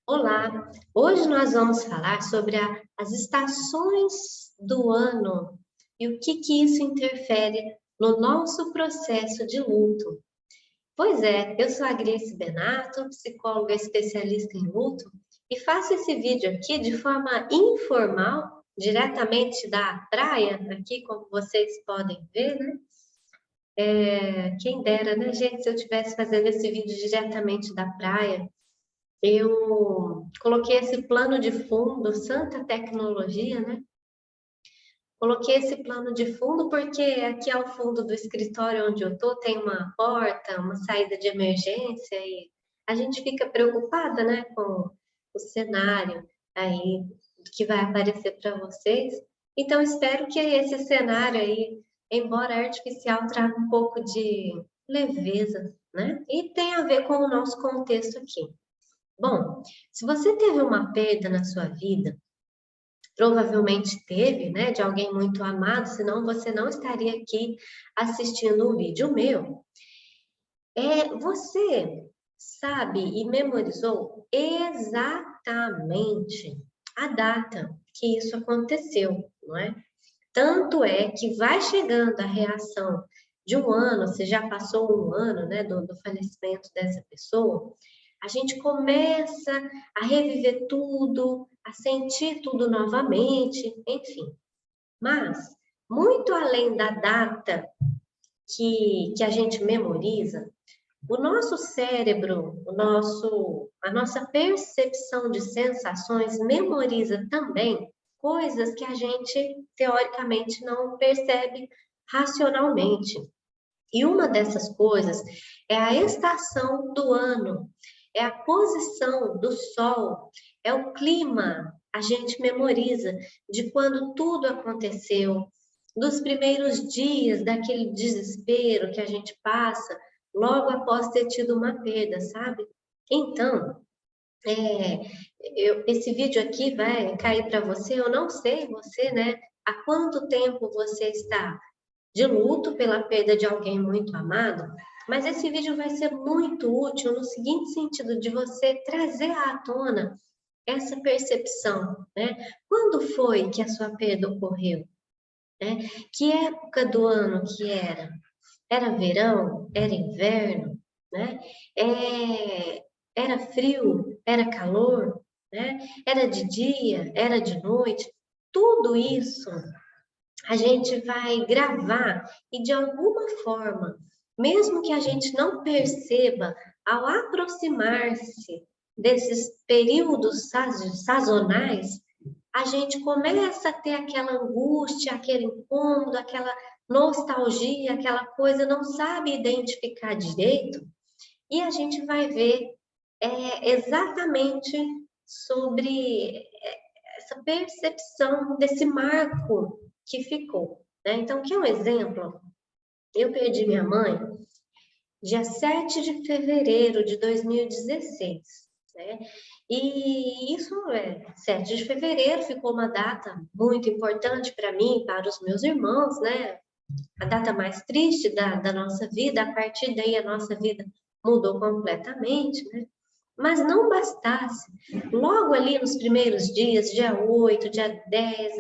Olá! Hoje nós vamos falar sobre as estações do ano e o que isso interfere no nosso processo de luto. Pois é, eu sou a Grace Benato, psicóloga especialista em luto, e faço esse vídeo aqui de forma informal, diretamente da praia, aqui como vocês podem ver, né? Quem dera, né, gente, se eu estivesse fazendo esse vídeo diretamente da praia. Eu coloquei esse plano de fundo, santa tecnologia, né? Coloquei esse plano de fundo porque aqui ao fundo do escritório onde eu tô tem uma porta, uma saída de emergência e a gente fica preocupada, né, com o cenário aí que vai aparecer para vocês. Então espero que esse cenário aí, embora artificial, traga um pouco de leveza, né? E tem a ver com o nosso contexto aqui. Bom, se você teve uma perda na sua vida, provavelmente teve, né, de alguém muito amado, senão você não estaria aqui assistindo um vídeo meu. Você sabe e memorizou exatamente a data que isso aconteceu, não é? Tanto é que vai chegando a reação de um ano, você já passou um ano, né, do falecimento dessa pessoa, a gente começa a reviver tudo, a sentir tudo novamente, enfim. Mas, muito além da data que a gente memoriza, o nosso cérebro, a nossa percepção de sensações memoriza também coisas que a gente, teoricamente, não percebe racionalmente. E uma dessas coisas é a estação do ano, é a posição do sol, é o clima. A gente memoriza de quando tudo aconteceu, dos primeiros dias daquele desespero que a gente passa logo após ter tido uma perda, sabe? Então, é, esse vídeo aqui vai cair para você, eu não sei você, né? Há quanto tempo você está de luto pela perda de alguém muito amado, mas esse vídeo vai ser muito útil no seguinte sentido, de você trazer à tona essa percepção, né? Quando foi que a sua perda ocorreu? Né? Que época do ano que era? Era verão? Era inverno? Né? Era frio? Era calor? Né? Era de dia? Era de noite? Tudo isso a gente vai gravar e de alguma forma, mesmo que a gente não perceba, ao aproximar-se desses períodos sazonais, a gente começa a ter aquela angústia, aquele incômodo, aquela nostalgia, aquela coisa, não sabe identificar direito, e a gente vai ver exatamente sobre essa percepção desse marco que ficou. Né? Então, que é um exemplo? Eu perdi minha mãe dia 7 de fevereiro de 2016. Né? E isso 7 de fevereiro ficou uma data muito importante para mim, para os meus irmãos, né? A data mais triste da nossa vida, a partir daí a nossa vida mudou completamente, né? Mas não bastasse, logo ali nos primeiros dias, dia 8, dia 10,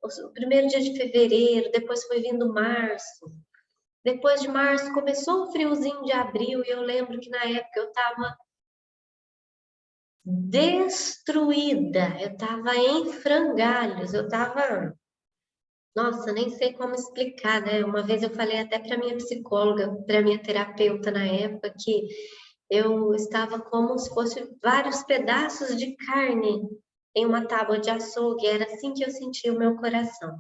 o primeiro dia de fevereiro, depois foi vindo março. Depois de março começou o friozinho de abril e eu lembro que na época eu estava destruída, eu estava em frangalhos, eu estava... Nossa, nem sei como explicar, né? Uma vez eu falei até para minha psicóloga, para minha terapeuta na época, que eu estava como se fosse vários pedaços de carne em uma tábua de açougue, era assim que eu sentia o meu coração.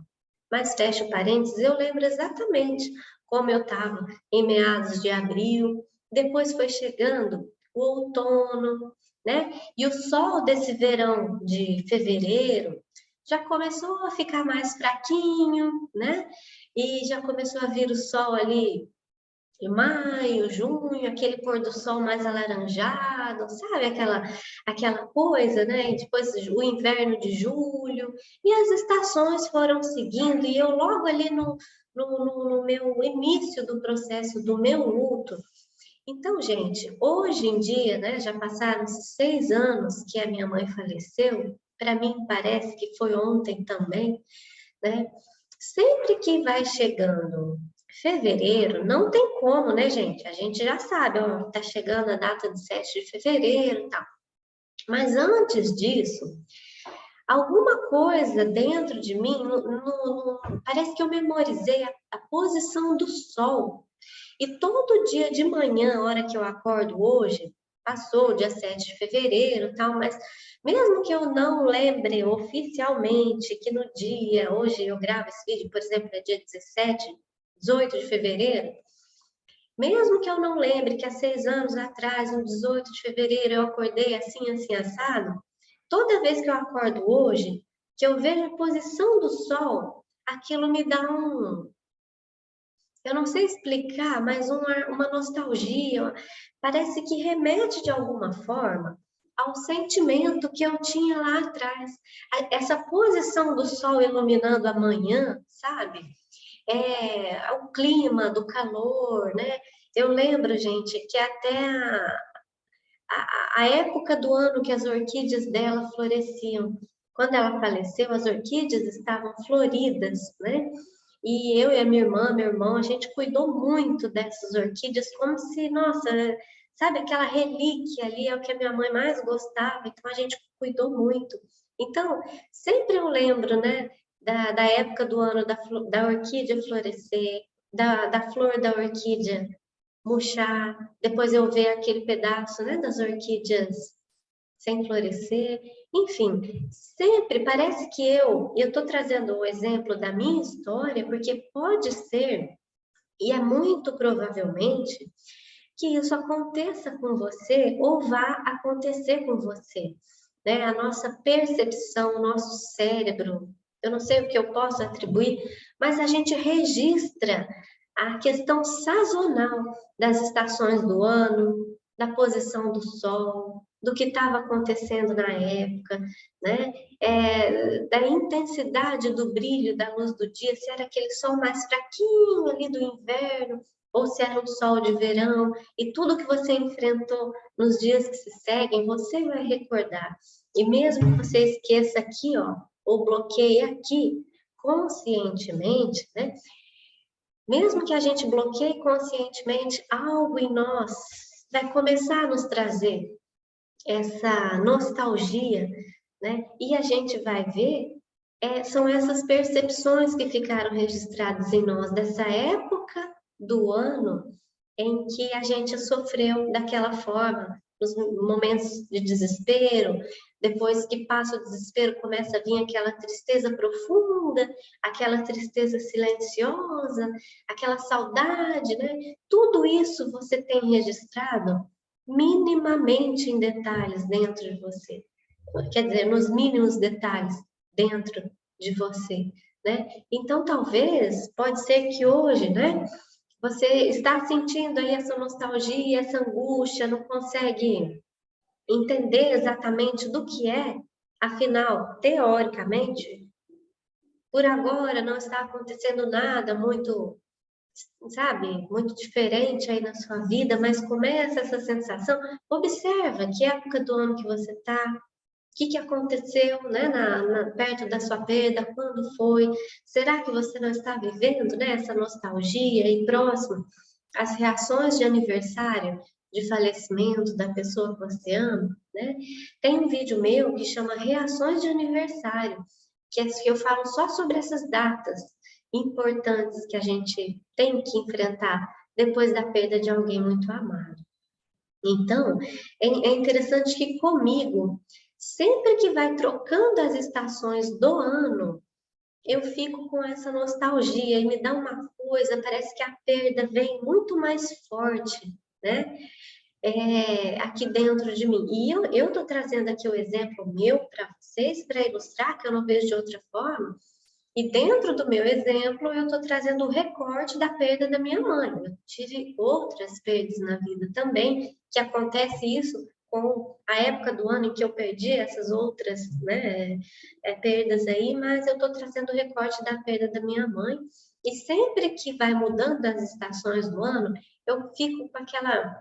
Mas fecho parênteses, eu lembro exatamente como eu estava em meados de abril, depois foi chegando o outono, né? E o sol desse verão de fevereiro já começou a ficar mais fraquinho, né? E já começou a vir o sol ali em maio, junho, aquele pôr do sol mais alaranjado, sabe? Aquela coisa, né? E depois o inverno de julho, e as estações foram seguindo, e eu logo ali no meu início do processo do meu luto, Então, gente, hoje em dia, né, já passaram 6 anos que a minha mãe faleceu, para mim parece que foi ontem também, né? Sempre que vai chegando fevereiro, não tem como, né, gente? A gente já sabe, ó, tá chegando a data de 7 de fevereiro e tal. Mas antes disso, alguma coisa dentro de mim, parece que eu memorizei a posição do sol. E todo dia de manhã, a hora que eu acordo hoje, passou o dia 7 de fevereiro e tal, mas mesmo que eu não lembre oficialmente que no dia, hoje eu gravo esse vídeo, por exemplo, é dia 17, 18 de fevereiro, mesmo que eu não lembre que há 6 anos atrás, no 18 de fevereiro, eu acordei assim, assim, assado, toda vez que eu acordo hoje, que eu vejo a posição do sol, aquilo me dá eu não sei explicar, mas uma nostalgia, parece que remete de alguma forma ao sentimento que eu tinha lá atrás. Essa posição do sol iluminando a manhã, sabe? O clima do calor, né? Eu lembro, gente, que até a época do ano que as orquídeas dela floresciam. Quando ela faleceu, as orquídeas estavam floridas, né? E eu e a minha irmã, meu irmão, a gente cuidou muito dessas orquídeas, como se, nossa, sabe, aquela relíquia ali é o que a minha mãe mais gostava, então a gente cuidou muito. Então, sempre eu lembro, né, da época do ano da orquídea florescer, da flor da orquídea murchar, depois eu ver aquele pedaço, né, das orquídeas sem florescer, enfim, sempre parece que eu estou trazendo o exemplo da minha história, porque pode ser, e é muito provavelmente, que isso aconteça com você ou vá acontecer com você, né? A nossa percepção, o nosso cérebro, eu não sei o que eu posso atribuir, mas a gente registra a questão sazonal das estações do ano, da posição do sol, do que estava acontecendo na época, né? Da intensidade do brilho da luz do dia, se era aquele sol mais fraquinho ali do inverno, ou se era um sol de verão, e tudo que você enfrentou nos dias que se seguem, você vai recordar. E mesmo que você esqueça aqui, ó, ou bloqueie aqui, conscientemente, né? Mesmo que a gente bloqueie conscientemente, algo em nós vai começar a nos trazer essa nostalgia, né? E a gente vai ver, são essas percepções que ficaram registradas em nós dessa época do ano em que a gente sofreu daquela forma, nos momentos de desespero, depois que passa o desespero, começa a vir aquela tristeza profunda, aquela tristeza silenciosa, aquela saudade, né? Tudo isso você tem registrado minimamente em detalhes dentro de você. Quer dizer, nos mínimos detalhes dentro de você, né? Então, talvez, pode ser que hoje, né? Você está sentindo aí essa nostalgia, essa angústia, não consegue entender exatamente do que é, afinal, teoricamente, por agora não está acontecendo nada muito, sabe, muito diferente aí na sua vida, mas começa essa sensação, observa que época do ano que você está, o que aconteceu, né, perto da sua perda, quando foi, será que você não está vivendo, né, essa nostalgia e próximo às reações de aniversário, de falecimento da pessoa que você ama, né? Tem um vídeo meu que chama Reações de Aniversário, que eu falo só sobre essas datas importantes que a gente tem que enfrentar depois da perda de alguém muito amado. Então, é interessante que comigo, sempre que vai trocando as estações do ano, eu fico com essa nostalgia e me dá uma coisa, parece que a perda vem muito mais forte, né? Aqui dentro de mim. E eu estou trazendo aqui o exemplo meu para vocês, para ilustrar, que eu não vejo de outra forma. E dentro do meu exemplo, eu estou trazendo o recorte da perda da minha mãe. Eu tive outras perdas na vida também, que acontece isso com a época do ano em que eu perdi essas outras, né, perdas aí, mas eu estou trazendo o recorte da perda da minha mãe. E sempre que vai mudando as estações do ano, eu fico com aquela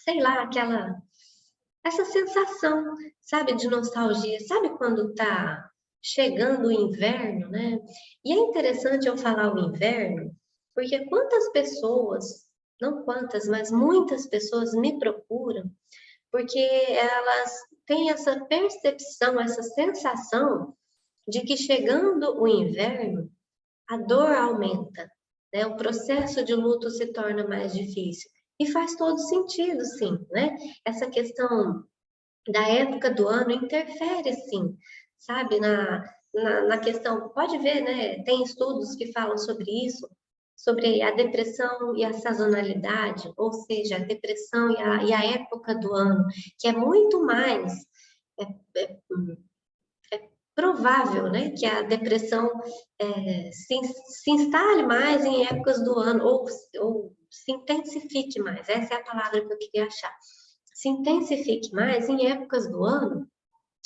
sei lá, essa sensação, sabe, de nostalgia. Sabe quando tá chegando o inverno, né? E é interessante eu falar o inverno, porque quantas pessoas, não quantas, mas muitas pessoas me procuram, porque elas têm essa percepção, essa sensação de que chegando o inverno, a dor aumenta, né? O processo de luto se torna mais difícil. E faz todo sentido, sim, né? Essa questão da época do ano interfere, sim, sabe? Na questão, pode ver, né? Tem estudos que falam sobre isso, sobre a depressão e a sazonalidade, ou seja, a depressão e a época do ano, que é muito mais é, é, provável, né, que a depressão se instale mais em épocas do ano, ou se intensifique mais, essa é a palavra que eu queria achar. Se intensifique mais em épocas do ano,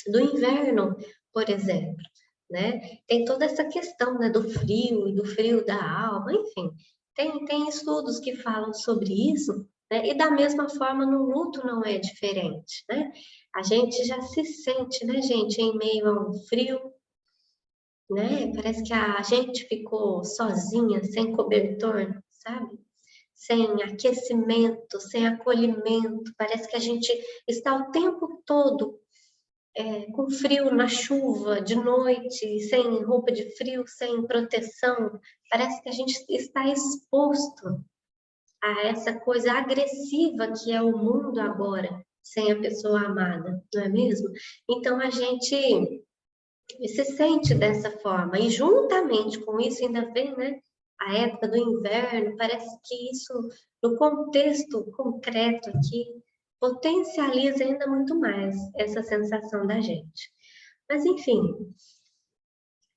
do inverno, por exemplo, né? Tem toda essa questão, né, do frio e do frio da alma, enfim, tem estudos que falam sobre isso, né? E da mesma forma no luto não é diferente, né? A gente já se sente, né, gente, em meio a um frio, né? Parece que a gente ficou sozinha, sem cobertor, sabe? Sem aquecimento, sem acolhimento. Parece que a gente está o tempo todo com frio na chuva, de noite, sem roupa de frio, sem proteção. Parece que a gente está exposto a essa coisa agressiva que é o mundo agora, sem a pessoa amada, não é mesmo? Então a gente se sente dessa forma. E juntamente com isso ainda vem, né, a época do inverno, parece que isso, no contexto concreto aqui, potencializa ainda muito mais essa sensação da gente. Mas, enfim,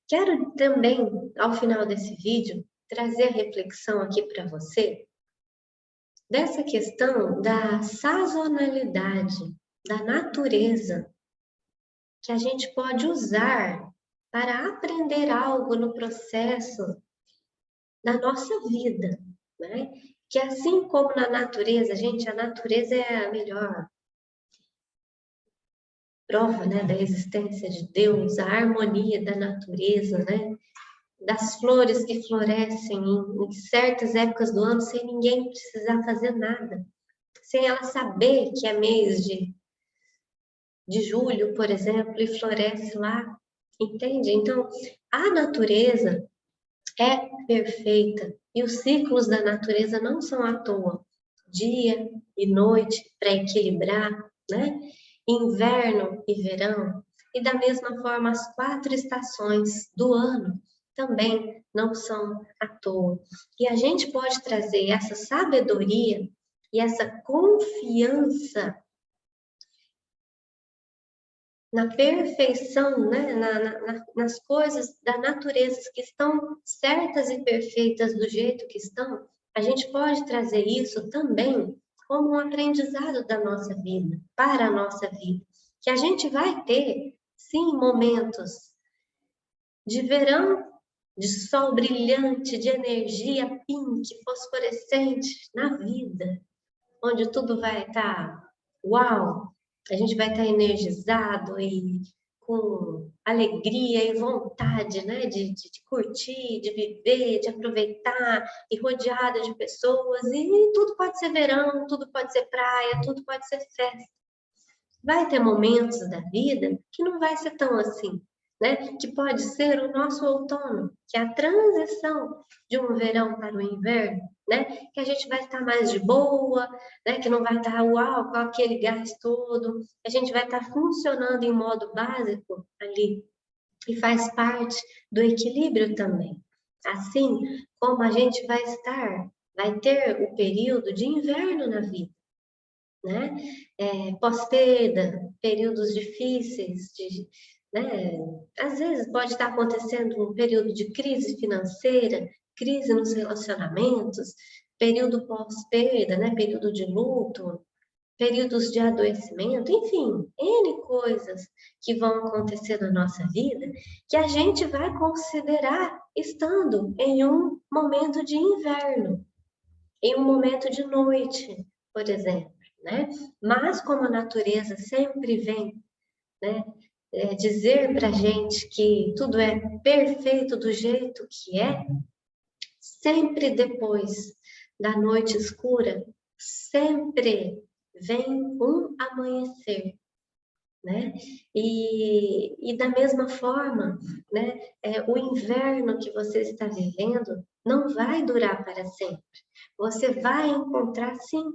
quero também, ao final desse vídeo, trazer a reflexão aqui para você dessa questão da sazonalidade, da natureza, que a gente pode usar para aprender algo no processo da nossa vida, né? Que assim como na natureza, gente, a natureza é a melhor prova, né, da existência de Deus, a harmonia da natureza, né? Das flores que florescem em certas épocas do ano sem ninguém precisar fazer nada, sem ela saber que é mês de julho, por exemplo, e floresce lá, entende? Então, a natureza é perfeita e os ciclos da natureza não são à toa. Dia e noite para equilibrar, né? Inverno e verão. E da mesma forma, as 4 estações do ano também não são à toa. E a gente pode trazer essa sabedoria e essa confiança na perfeição, né? Nas coisas da natureza que estão certas e perfeitas do jeito que estão, a gente pode trazer isso também como um aprendizado da nossa vida, para a nossa vida. Que a gente vai ter, sim, momentos de verão, de sol brilhante, de energia pink, fosforescente na vida, onde tudo vai estar uau, a gente vai estar energizado e com alegria e vontade, né, de curtir, de viver, de aproveitar e rodeada de pessoas. E tudo pode ser verão, tudo pode ser praia, tudo pode ser festa. Vai ter momentos da vida que não vai ser tão assim, né? Que pode ser o nosso outono, que é a transição de um verão para o inverno, né? Que a gente vai estar mais de boa, né? Que não vai estar uau, com aquele gás todo, a gente vai estar funcionando em modo básico ali e faz parte do equilíbrio também. Assim como a gente vai ter o período de inverno na vida, né? Pós-perda, períodos difíceis, né? Às vezes pode estar acontecendo um período de crise financeira, crise nos relacionamentos, período pós-perda, né? Período de luto, períodos de adoecimento, enfim, N coisas que vão acontecer na nossa vida que a gente vai considerar estando em um momento de inverno, em um momento de noite, por exemplo. né? Mas como a natureza sempre vem, né, dizer para a gente que tudo é perfeito do jeito que é, sempre depois da noite escura, sempre vem um amanhecer, né? E da mesma forma, né, o inverno que você está vivendo não vai durar para sempre. Você vai encontrar, sim,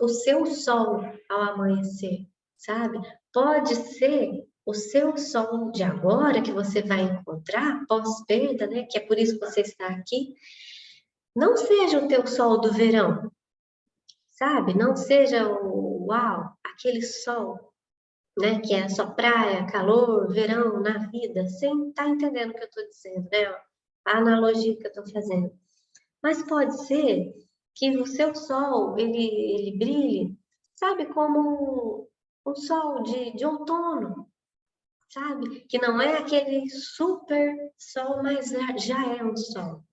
o seu sol ao amanhecer, sabe? Pode ser o seu sol de agora que você vai encontrar pós-perda, né? Que é por isso que você está aqui. Não seja o teu sol do verão, sabe? Não seja o uau, aquele sol, né? Que é só praia, calor, verão na vida. Você tá entendendo o que eu estou dizendo, né? A analogia que eu estou fazendo. Mas pode ser que o seu sol, ele brilhe, sabe? Como um sol de outono, sabe? Que não é aquele super sol, mas já é um sol.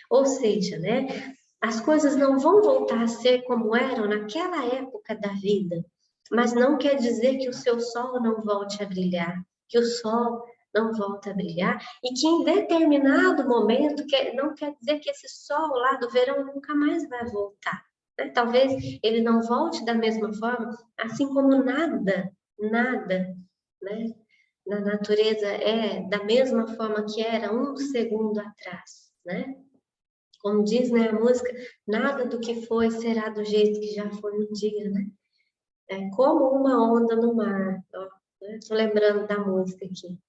Ou seja, né? As coisas não vão voltar a ser como eram naquela época da vida, mas não quer dizer que o seu sol não volte a brilhar, que o sol não volta a brilhar, e que em determinado momento, não quer dizer que esse sol lá do verão nunca mais vai voltar, né? Talvez ele não volte da mesma forma, assim como nada, né, na natureza é da mesma forma que era um segundo atrás, né? Como diz, né, a música, nada do que foi será do jeito que já foi um dia, né? É como uma onda no mar. Ó, né? Tô lembrando da música aqui,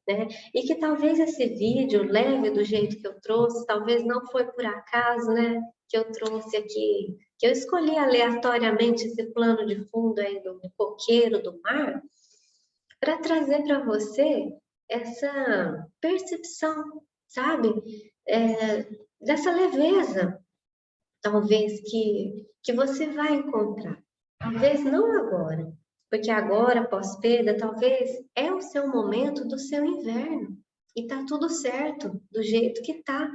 né? E que talvez esse vídeo leve do jeito que eu trouxe, talvez não foi por acaso, né? Que eu trouxe aqui, que eu escolhi aleatoriamente esse plano de fundo aí do coqueiro do mar, para trazer para você essa percepção, sabe? Dessa leveza, talvez que você vai encontrar. Talvez não agora, porque agora, pós-perda, talvez é o seu momento do seu inverno. E tá tudo certo, do jeito que tá.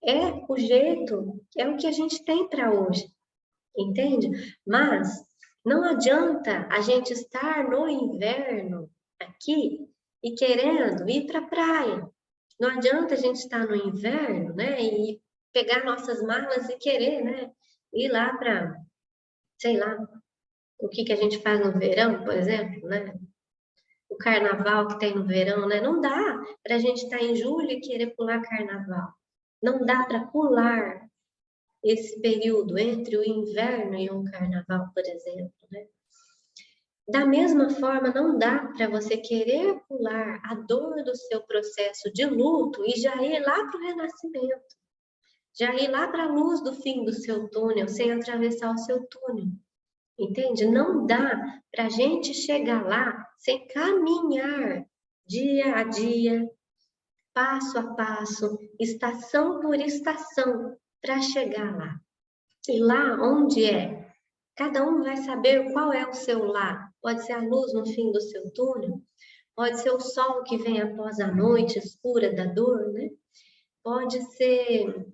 É o jeito, é o que a gente tem para hoje, entende? Mas não adianta a gente estar no inverno aqui e querendo ir para a praia. Não adianta a gente estar no inverno, né, e pegar nossas malas e querer, né, ir lá para, sei lá, o que que a gente faz no verão, por exemplo, né? O carnaval que tem no verão, né? Não dá para a gente estar em julho e querer pular carnaval. Não dá para pular esse período entre o inverno e um carnaval, por exemplo, né? Da mesma forma, não dá para você querer pular a dor do seu processo de luto e já ir lá para o renascimento, já ir lá para a luz do fim do seu túnel, sem atravessar o seu túnel. Entende? Não dá para a gente chegar lá sem caminhar dia a dia, passo a passo, estação por estação, para chegar lá. E lá onde é? Cada um vai saber qual é o seu lá. Pode ser a luz no fim do seu túnel, pode ser o sol que vem após a noite escura da dor, né? Pode ser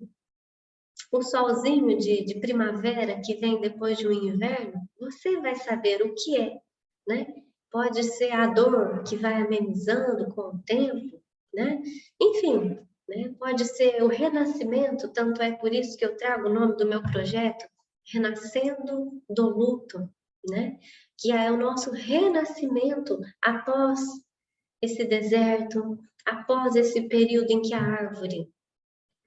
o solzinho de primavera que vem depois de um inverno. Você vai saber o que é, né? Pode ser a dor que vai amenizando com o tempo, né? Enfim, né? Pode ser o renascimento, tanto é por isso que eu trago o nome do meu projeto, Renascendo do Luto, né? Que é o nosso renascimento após esse deserto, após esse período em que a árvore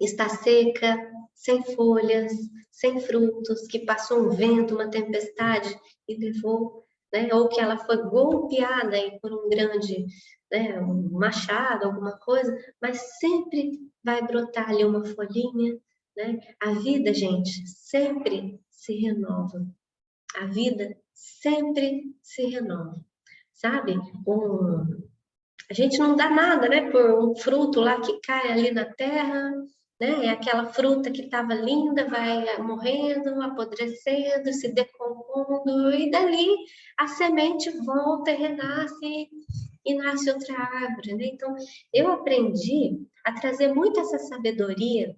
está seca, sem folhas, sem frutos, que passou um vento, uma tempestade e levou, né? Ou que ela foi golpeada por um grande, né, um machado, alguma coisa, mas sempre vai brotar ali uma folhinha, né? A vida, gente, sempre se renova. A vida sempre se renova, sabe? A gente não dá nada, né, por um fruto lá que cai ali na terra, né? É aquela fruta que estava linda, vai morrendo, apodrecendo, se decompondo, e dali a semente volta e renasce e nasce outra árvore, né? Então, eu aprendi a trazer muito essa sabedoria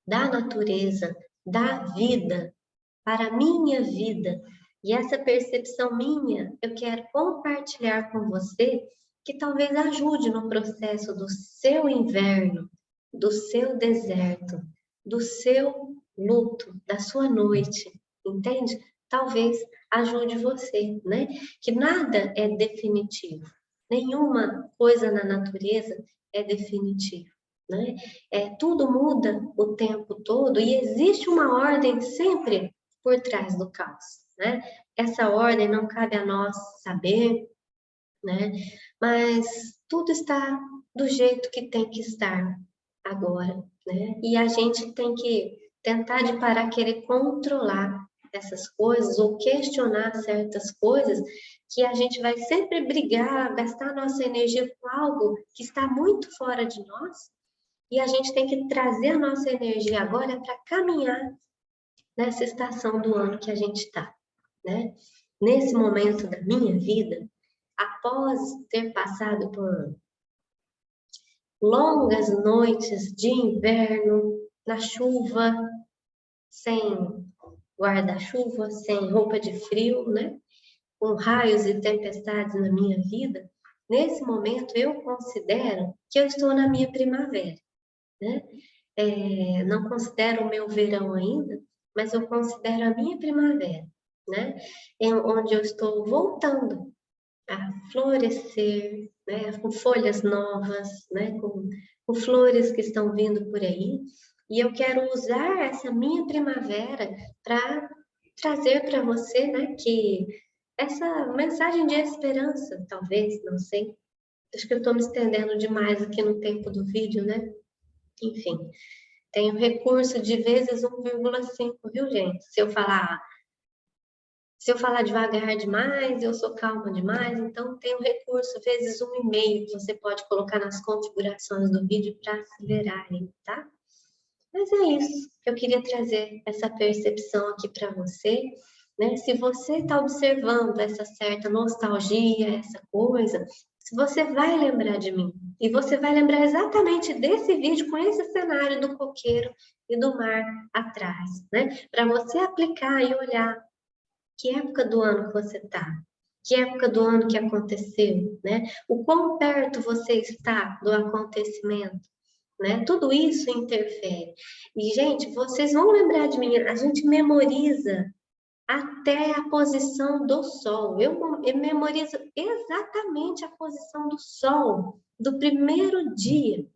da natureza, da vida, para a minha vida, E essa percepção minha, eu quero compartilhar com você, que talvez ajude no processo do seu inverno, do seu deserto, do seu luto, da sua noite, entende? Talvez ajude você, né? Que nada é definitivo. Nenhuma coisa na natureza é definitiva, né? Tudo muda o tempo todo e existe uma ordem sempre por trás do caos, né? Essa ordem não cabe a nós saber, né? Mas tudo está do jeito que tem que estar agora, né? E a gente tem que tentar de parar querer controlar essas coisas ou questionar certas coisas que a gente vai sempre brigar, gastar nossa energia com algo que está muito fora de nós e a gente tem que trazer a nossa energia agora para caminhar nessa estação do ano que a gente está, né? Nesse momento da minha vida, após ter passado por longas noites de inverno, na chuva, sem guarda-chuva, sem roupa de frio, né? Com raios e tempestades na minha vida, nesse momento eu considero que eu estou na minha primavera, né? Não considero o meu verão ainda, mas eu considero a minha primavera, né? Onde eu estou voltando a florescer, né? Com folhas novas, né? Com flores que estão vindo por aí. E eu quero usar essa minha primavera para trazer para você, né? Que essa mensagem de esperança, talvez, não sei. Acho que eu estou me estendendo demais aqui no tempo do vídeo, né? Enfim, tem o recurso de vezes 1,5, viu, gente? Se eu falar devagar demais, eu sou calma demais, então tem o recurso vezes 1,5 que você pode colocar nas configurações do vídeo para acelerar aí, tá? Mas é isso que eu queria trazer essa percepção aqui para você, né? Se você está observando essa certa nostalgia, essa coisa, se você vai lembrar de mim. E você vai lembrar exatamente desse vídeo com esse cenário do coqueiro e do mar atrás, né? Para você aplicar e olhar que época do ano que você está, que época do ano que aconteceu, né? O quão perto você está do acontecimento, né? Tudo isso interfere. E, gente, vocês vão lembrar de mim, a gente memoriza até a posição do Sol. Eu memorizo exatamente a posição do Sol do primeiro dia,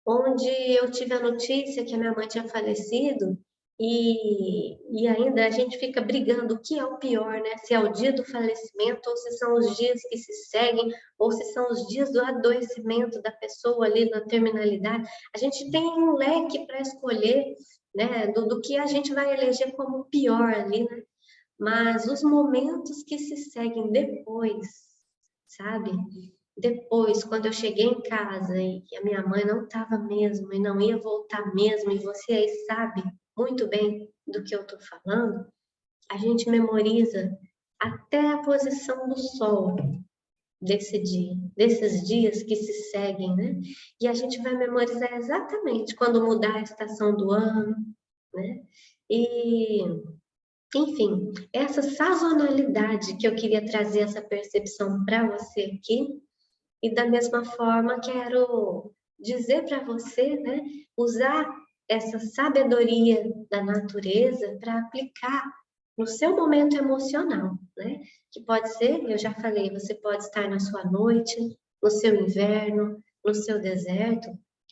onde eu tive a notícia que a minha mãe tinha falecido e ainda a gente fica brigando o que é o pior, né? Se é o dia do falecimento ou se são os dias que se seguem ou se são os dias do adoecimento da pessoa ali na terminalidade. A gente tem um leque para escolher, né? Do que a gente vai eleger como pior ali, né? Mas os momentos que se seguem depois, sabe? Depois, quando eu cheguei em casa e a minha mãe não estava mesmo e não ia voltar mesmo, e você aí sabe muito bem do que eu estou falando, a gente memoriza até a posição do sol desse dia, desses dias que se seguem, né? E a gente vai memorizar exatamente quando mudar a estação do ano, né? E, enfim, essa sazonalidade que eu queria trazer essa percepção para você aqui, e da mesma forma, quero dizer para você, né, usar essa sabedoria da natureza para aplicar no seu momento emocional, né? Que pode ser, eu já falei, você pode estar na sua noite, no seu inverno, no seu deserto,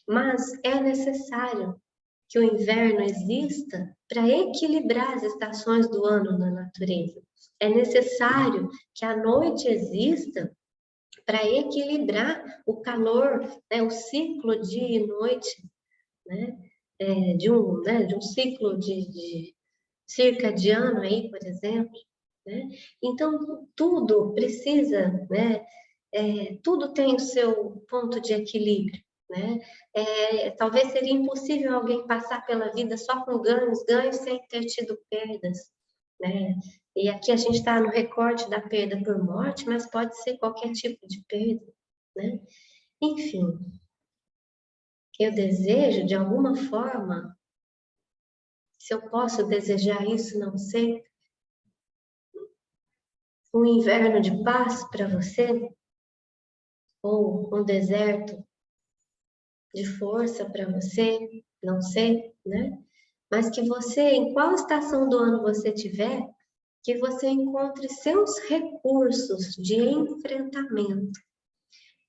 mas é necessário que o inverno exista para equilibrar as estações do ano na natureza. É necessário que a noite exista para equilibrar o calor, né, o ciclo dia e noite, né, de um ciclo de circadiano aí, por exemplo, né? Então, tudo precisa, né, tudo tem o seu ponto de equilíbrio, né? Talvez seria impossível alguém passar pela vida só com ganhos, ganhos sem ter tido perdas, né? E aqui a gente está no recorte da perda por morte, mas pode ser qualquer tipo de perda, né? Enfim, eu desejo, de alguma forma, se eu posso desejar isso, não sei, um inverno de paz para você, ou um deserto de força para você, não sei, né? Mas que você, em qual estação do ano você tiver, que você encontre seus recursos de enfrentamento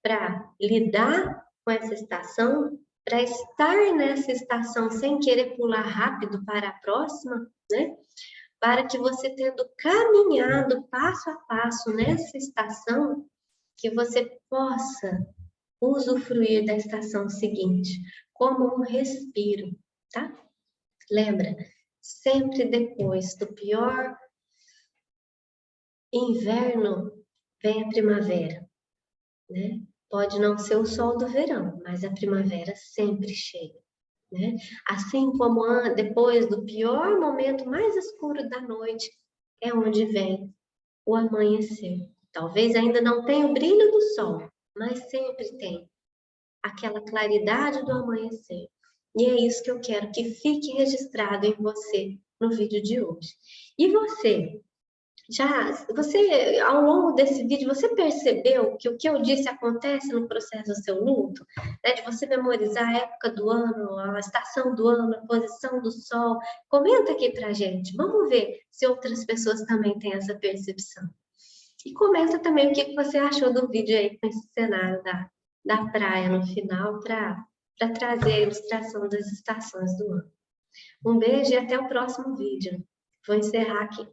para lidar com essa estação, para estar nessa estação sem querer pular rápido para a próxima, né? Para que você tendo caminhado passo a passo nessa estação, que você possa usufruir da estação seguinte como um respiro, tá? Lembra, sempre depois do pior inverno vem a primavera, né? Pode não ser o sol do verão, mas a primavera sempre chega, né? Assim como depois do pior momento mais escuro da noite, é onde vem o amanhecer. Talvez ainda não tenha o brilho do sol, mas sempre tem aquela claridade do amanhecer. E é isso que eu quero que fique registrado em você no vídeo de hoje. E você, ao longo desse vídeo, você percebeu que o que eu disse acontece no processo do seu luto? Né? De você memorizar a época do ano, a estação do ano, a posição do sol. Comenta aqui pra gente. Vamos ver se outras pessoas também têm essa percepção. E comenta também o que você achou do vídeo aí com esse cenário da praia no final para trazer a ilustração das estações do ano. Um beijo e até o próximo vídeo. Vou encerrar aqui.